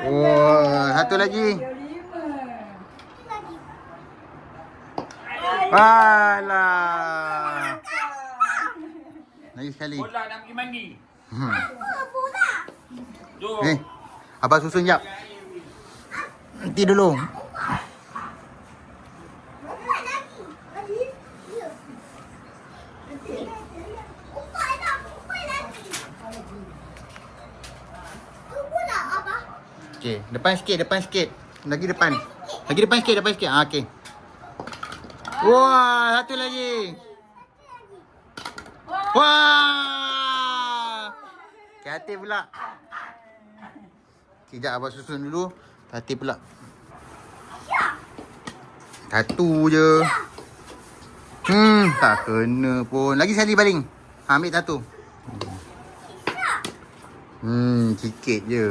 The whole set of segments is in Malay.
Oh, satu lagi. Alah. Lagi sekali. Bola nak pergi mandi. Abang susun jap. Nanti dulu. Okey, depan sikit. Lagi depan. Lagi depan sikit. Ah, okey. Wah, satu lagi. Wah! Hati pula. Sekejap abang susun dulu. Hati pula. Satu je. Tak kena pun. Lagi sekali baling. Ambil satu. Sikit je.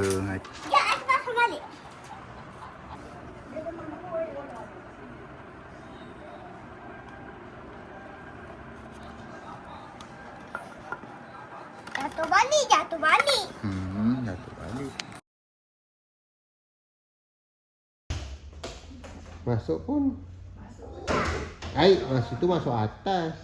Jatuh balik. Jatuh balik. Masuk pun. Air masuk tu masuk atas.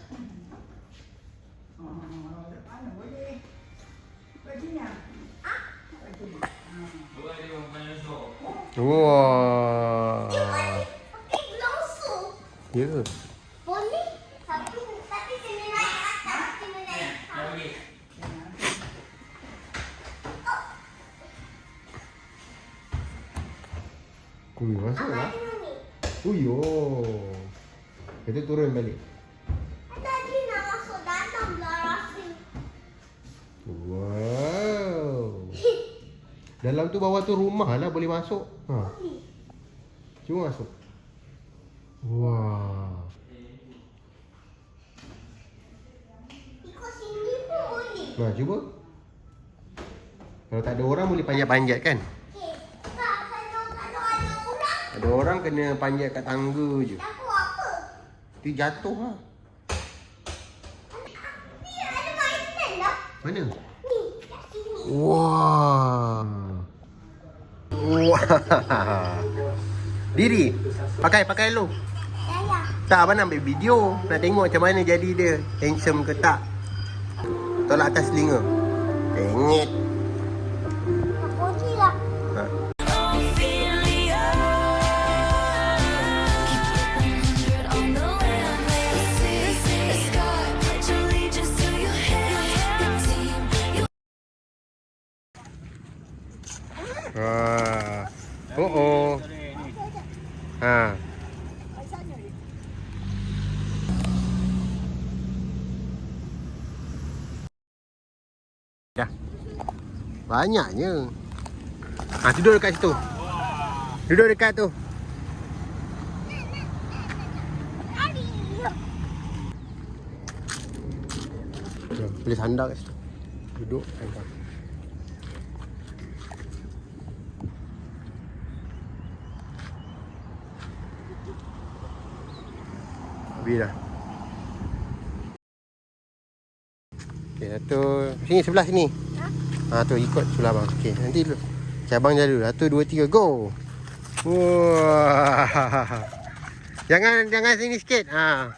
Wah. Ya. Boleh. Tapi kena naik atas. Kena naik atas. Ui, masuk lah. Uyo. Kita turun balik. Tadi nak masuk dalam lah rasa. Wow. Dalam tu bawah tu rumah lah boleh masuk. Cuma masuk. Wah. Ikut sini pun boleh. Nah, cuba. Kalau tak ada orang boleh panjat-panjat kan? Okey. Tak, kalau ada orang. Ada orang kena panjat kat tangga je. Takut apa? Dia jatuh lah. Ni ada mainan dah. Mana? Ni, kat sini. Wah. Wah. Diri. Pakai lu. Saya. Tak, abang nak ambil video. Nak tengok macam mana jadi dia. Handsome ke tak. Tolak atas telinga. Tengit. Pergi lah. Ha. Oh. Ha. Dah. Banyaknya. Duduk dekat situ. Duduk dekat tu. Boleh sandar kat situ. Duduk sandar. Habis dah. Okey, satu. Sini, sebelah sini. Tu ikut sebelah abang. Okey, nanti dulu. Okay, abang jalan dulu. 1, 2, 3, go. Wah. Jangan sini sikit. Wah.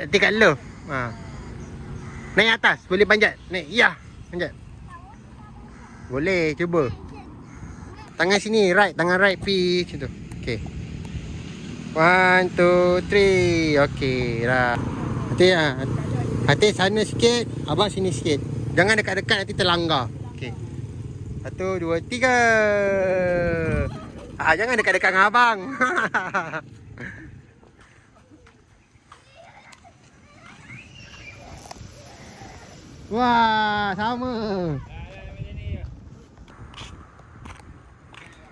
Kat love. Naik atas, boleh panjat. Naik. Ya, panjat. Boleh, cuba. Tangan sini, right. Tangan right pergi macam tu. Okey. 1, 2, 3. Okey, dah. Hati sana sikit, abang sini sikit. Jangan dekat-dekat, nanti terlanggar. Okey. 1, 2, 3. Jangan dekat-dekat dengan abang. Wah, sama.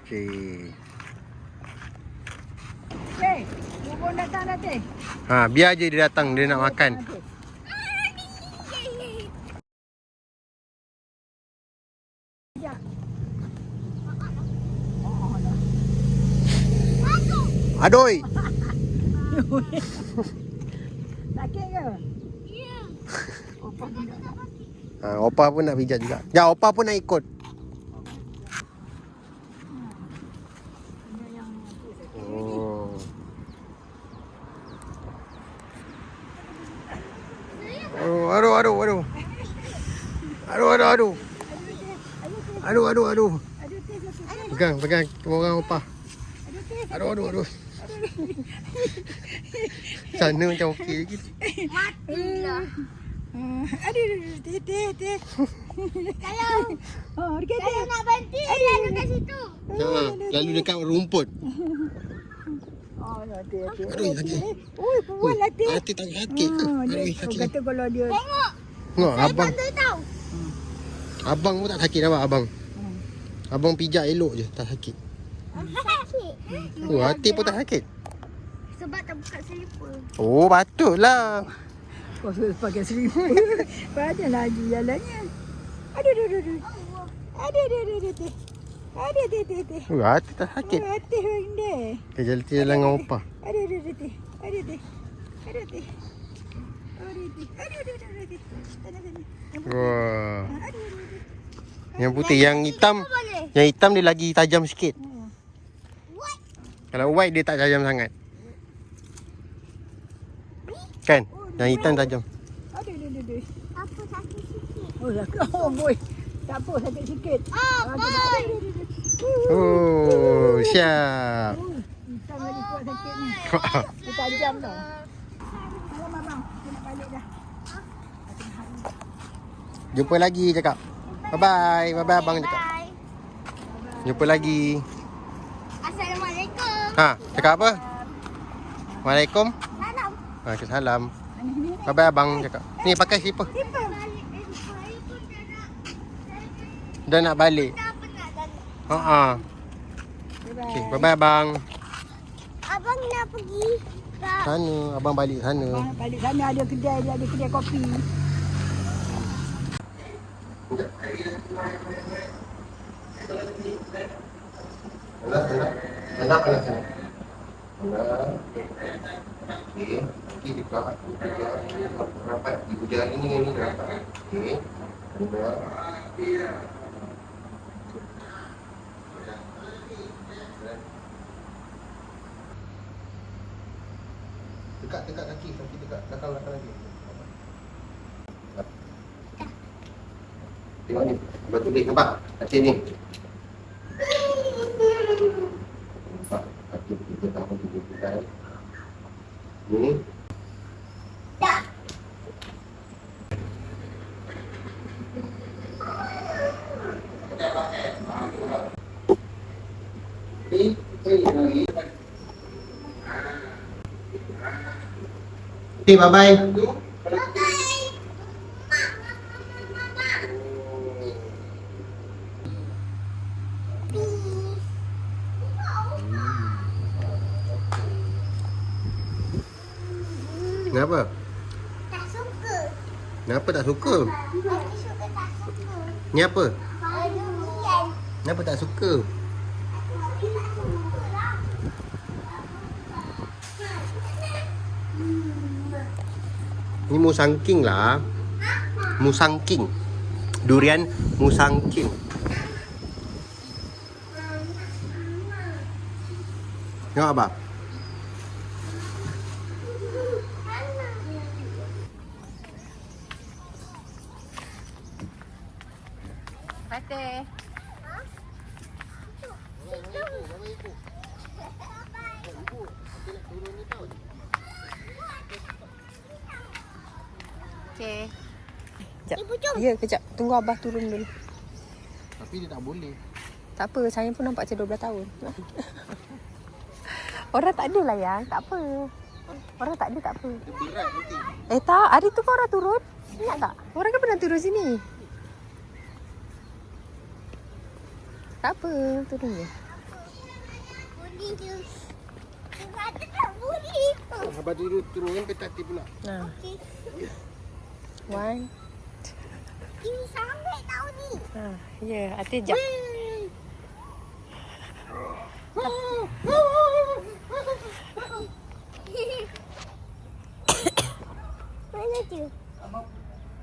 Okey. Bubur datang dah, Teh. Biar je dia datang, dia nak makan. Adoi. Sakit ke? Ya. Opa pun tak. Opa pun nak pijat juga. Ya, Opa pun nak ikut. Oh. Aduh. Aduh. Pegang semua orang Opa. Aduh. Sana macam okey lagi. Matilah. Aduh, teh. Kalau Oh, dekat kalau nak berhenti, lalu kat situ. Lalu dekat rumput. Oh, teh. Aduh, sakit. Oi, puan lah teh. Hati tak sakit ke? Aduh, sakit. Kata kalau dia Tengok. Tengok Saya abang. pandai tahu. Abang pun tak sakit nampak abang. Abang pijak elok je, tak sakit. Sakit. Hati pun tak sakit. Sebab tak buka selipar. Oh, patutlah. kau suruh pakai selipar. Pada laju jalannya. Aduh. Aduh, teh. Aduh, teh. Hati tak sakit. Oh, teh rendah. Kerja jalan dengan Opa. Aduh, teh. Aduh, teh. Aduh, Sana. Wah. Aduh. Yang putih, yang hitam. Boleh. Yang hitam dia lagi tajam sikit. What? Kalau white dia tak tajam sangat. Kan? Yang hitam tajam. Aduh. Apa sakit sikit? Oh, sakit. Oh, boy. Tak apa, sakit sikit. Oh, boy. Oh, siap. Hitam lagi kuat sakit ni. Dia tajam tau. Malam, abang. Dia nak balik dah. Jumpa lagi cakap. Bye-bye. Bye-bye abang cakap. Bye. Jumpa lagi. Assalamualaikum. Ha, cakap apa? Waalaikum. Salam. Waalaikumsalam. Bye-bye abang cakap. Ni pakai slipper. Balik dari saya pun dah nak Dah nak balik. penat dah. Ha. Okey, bye-bye abang. Abang nak pergi ke Sana, abang balik sana. Balik sana ada kedai kopi. Kenapa? Okey, dekat rapat di hujung ini rapat. Okey. Dekat kaki dekat belakang lagi. Tengok ni, batu ni nampak? Kaki ni. Nampak? Kaki kita tahu kita. Ni. tak? Okay, bye-bye. Kenapa? Tak suka. Kenapa tak suka? Lagi suka tak suka. Ni apa? Durian. Kenapa tak suka? Ni musang king lah. Musang king. Durian musang king. Tengok apa? Fatih. Okey. Kejap. Ibu jom. Ya, kejap. Tunggu Abah turun dulu. Tapi dia tak boleh. Tak apa, saya pun nampak macam 12 tahun. Orang tak ada lah yang, tak apa. Orang tak ada, tak apa. Dia berat nanti. Tak, hari tu kau orang turun. Ingat tak? Orang kan pernah turun sini. Tak apa, turun je. Boleh je. Kata tak boleh. Abang turun petati pula. Nah, Okey. 1. Ini sampai tahu ni. Ya, Atin jap. je.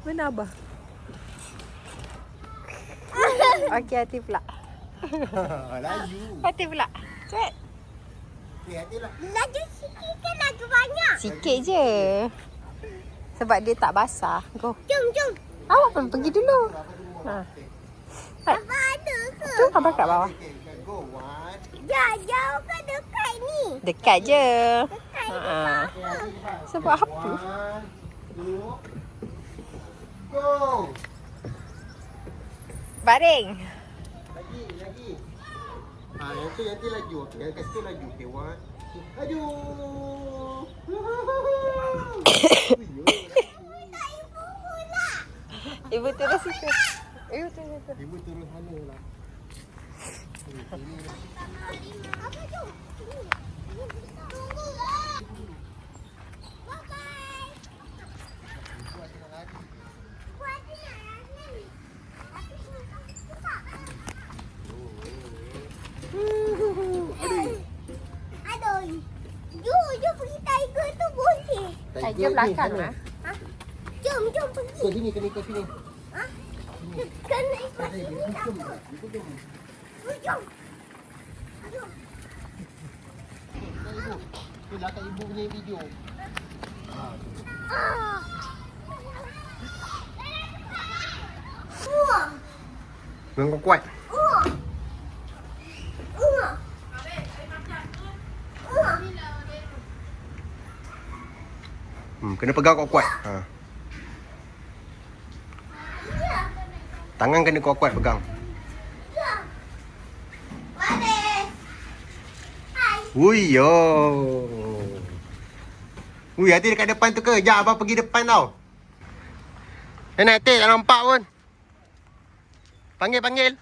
Mana Abah? Okey, hati pula. Laju. Hati pula. Cepat. Hati lah. Laju sikit kan laju banyak. Sikit je. Sebab dia tak basah. Go. Jom. Awak pun pergi dulu. Ha. Apa ada ke? Tu Abah kat bawah. Go, one. Jauh ke dekat ni? Dekat je. Dekat ni Ha. apa? Sebab apa? 1, 2, go. Baring. Lagi. Yang tu laju. Yang kat situ laju. Okay, 1, 2, laju. Ibu terus situ. Ibu terus situ. Ibu turun sana lah. Apa tu? Tunggu lah. Bye-bye. Buat ni nak ni. Tapi susah. Aduh. Jom pergi tiger tu boleh. Tiger belakang lah. Jom pergi. Ke sini, kena ikut sini. Ha? Kena ikut sini tak apa. Jom. Ibu. Tu belakang ibu punya video. Memang kuat. Kena pegang kuat-kuat. Ha. Tangan kena kuat-kuat pegang. Ui yo. Ui, hati dekat depan tu ke? Jap abang pergi depan tau. Nak tak nampak pun. Panggil.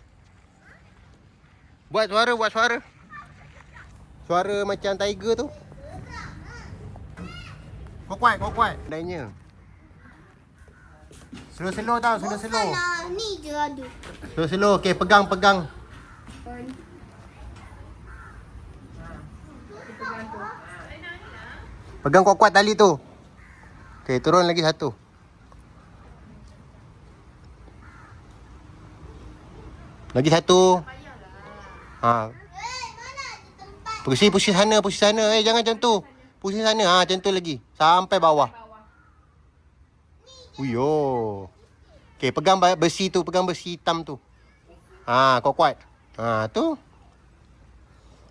Buat suara. Suara macam tiger tu. Kuat. Lainnya. Slow tau, slow. Ni je ada. Slow. Okey, pegang. Pegang kuat-kuat tali tu. Okey, turun lagi satu. Lagi satu. Ha. Pusing sana. Jangan macam tu. Pusing sana. Ha, macam tu lagi. Sampai bawah. Uyo. Okey, pegang besi tu, pegang besi hitam tu. Ha, kuat-kuat. Ha, tu.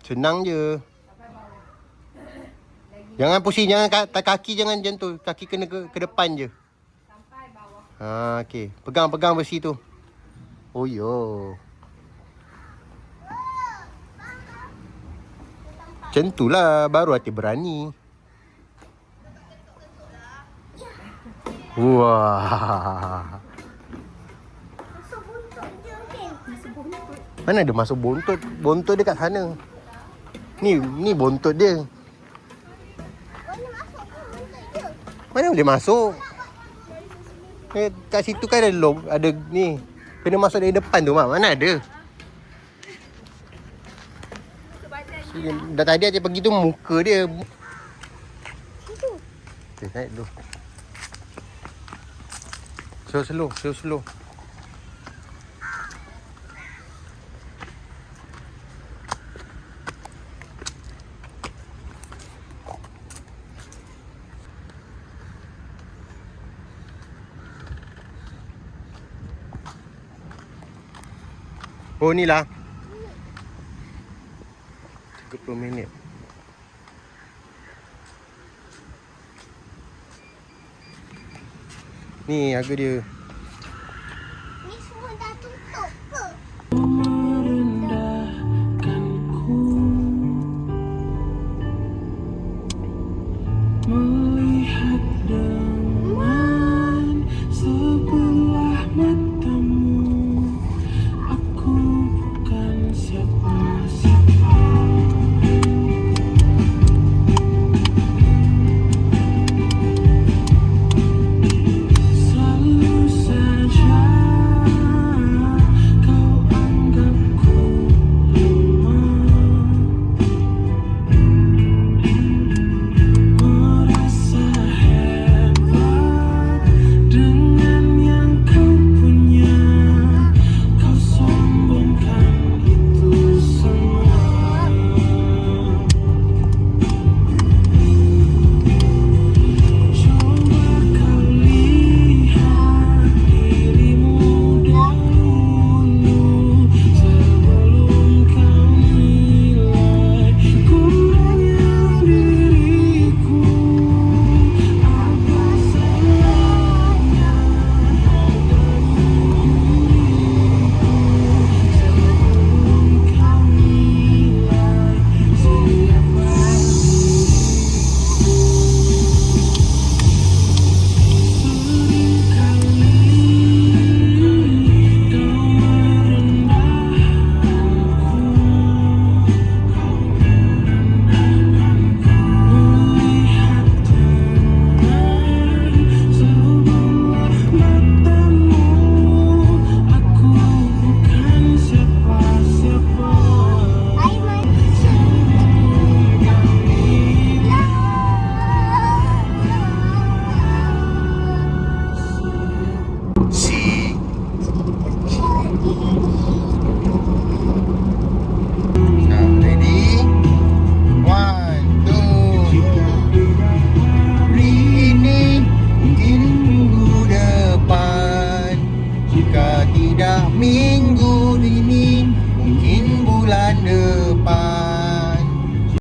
Senang je. Jangan pusing, jangan kaki jangan macam tu. Kaki kena ke depan je. Sampai bawah. Ha, okey. Pegang besi tu. Oh yo. Macam itulah baru hati berani. Wah. Masuk buntut je kan? Mana ada masuk bontot? Bontot dia kat sana. Ni bontot dia. Boleh masuk ke buntut je? Mana boleh masuk? Kat situ kan ada ni. Kena masuk dari depan tu, Mak. Mana ada? Dah tadi aja pergi tu muka dia. Itu. Okay, naik dulu. Slow. Oh, ni lah. 30 minit. Ni harga dia. Ni semua dah tutup ke? merendahkanku.